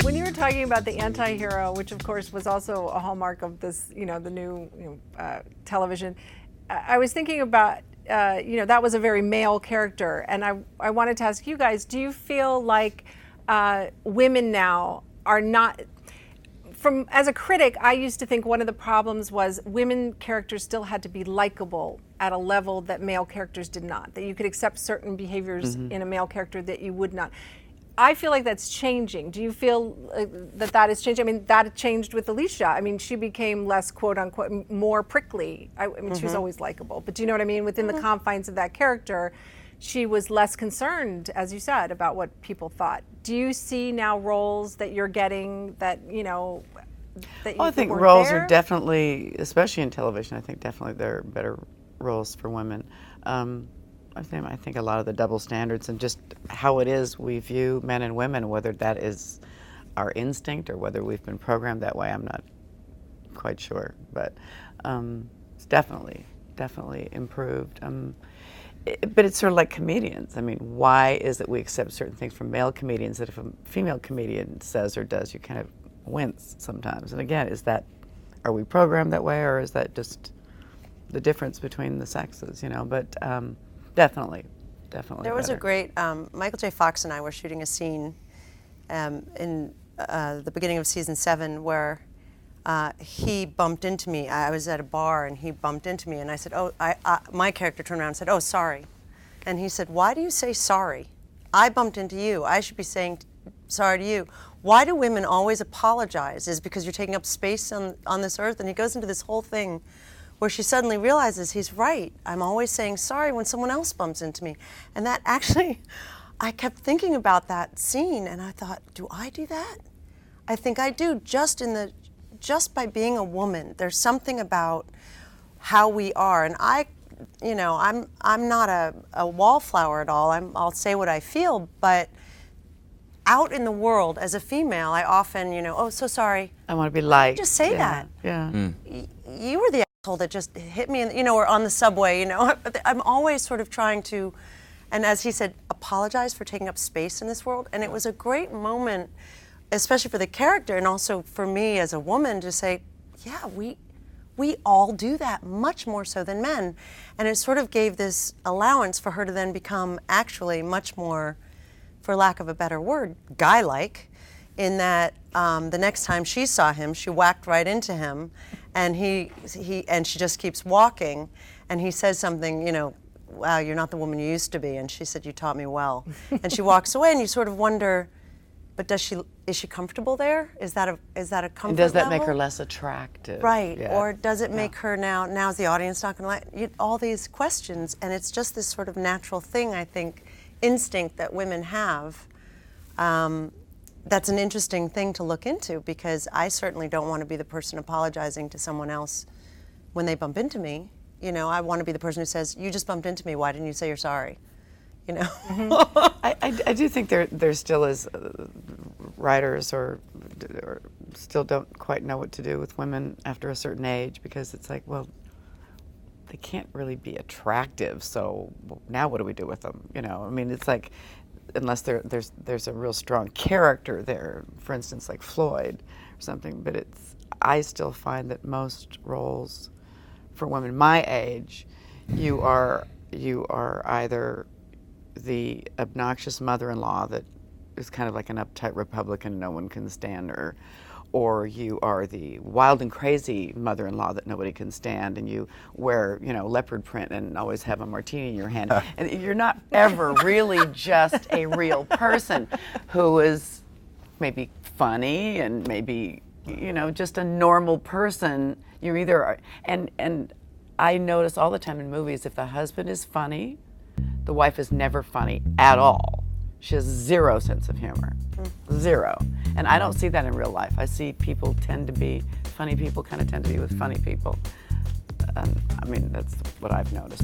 When you were talking about the anti-hero, which of course was also a hallmark of this, the new television, I was thinking about, that was a very male character. And I wanted to ask you guys, do you feel like women now are not, as a critic, I used to think one of the problems was women characters still had to be likable at a level that male characters did not, that you could accept certain behaviors in a male character that you would not. I feel like that's changing. Do you feel that is changing? I mean, that changed with Alicia. I mean, she became less, quote unquote, more prickly. I mean, she was always likable, but do you know what I mean? Within the confines of that character, she was less concerned, as you said, about what people thought. Do you see now roles that you're getting that, that you I think weren't roles there? are definitely, especially in television, I think definitely there are better roles for women. I think a lot of the double standards and just how it is we view men and women, whether that is our instinct or whether we've been programmed that way, I'm not quite sure. But it's definitely improved. But it's sort of like comedians. I mean, why is it we accept certain things from male comedians that if a female comedian says or does, you kind of wince sometimes? And again, are we programmed that way, or is that just the difference between the sexes, But definitely. There was a great, Michael J. Fox and I were shooting a scene in the beginning of season 7 where he bumped into me. I was at a bar and he bumped into me and I said, my character turned around and said, "Oh, sorry." And he said, "Why do you say sorry? I bumped into you. I should be saying sorry to you. Why do women always apologize? Is it because you're taking up space on this earth?" And he goes into this whole thing where she suddenly realizes he's right. I'm always saying sorry when someone else bumps into me. And that actually, I kept thinking about that scene and I thought, do I do that? I think I do, just by being a woman. There's something about how we are. And I'm not a wallflower at all. I'll say what I feel, but out in the world as a female, I often, "Oh, so sorry. I want to be liked." Just say that. Yeah. You were the asshole that just hit me, or on the subway, I'm always sort of trying to, and as he said, apologize for taking up space in this world. And it was a great moment, especially for the character and also for me as a woman, to say, yeah, we all do that, much more so than men. And it sort of gave this allowance for her to then become actually much more, for lack of a better word, guy-like, in that the next time she saw him, she whacked right into him, and and she just keeps walking, and he says something, "Wow, you're not the woman you used to be," and she said, "You taught me well," and she walks away, and you sort of wonder, but is she comfortable there? Is that a comfort And does that level? make her less attractive? Right, Yeah. or does it make her now's the audience not going to like all these questions, and it's just this sort of natural thing, I think, instinct that women have. That's an interesting thing to look into, because I certainly don't want to be the person apologizing to someone else when they bump into me. I want to be the person who says, "You just bumped into me. Why didn't you say you're sorry?" I do think there still is writers or still don't quite know what to do with women after a certain age, because it's like, well, they can't really be attractive, so now what do we do with them? I mean, it's like, unless there's a real strong character there, for instance, like Floyd or something. But I still find that most roles for women my age, you are either the obnoxious mother-in-law that is kind of like an uptight Republican no one can stand, or you are the wild and crazy mother-in-law that nobody can stand, and you wear, leopard print and always have a martini in your hand. And you're not ever really just a real person who is maybe funny and maybe, just a normal person. You either are, and I notice all the time in movies, if the husband is funny, the wife is never funny at all. She has zero sense of humor. Zero. And I don't see that in real life. I see funny people tend to be with funny people. I mean, that's what I've noticed.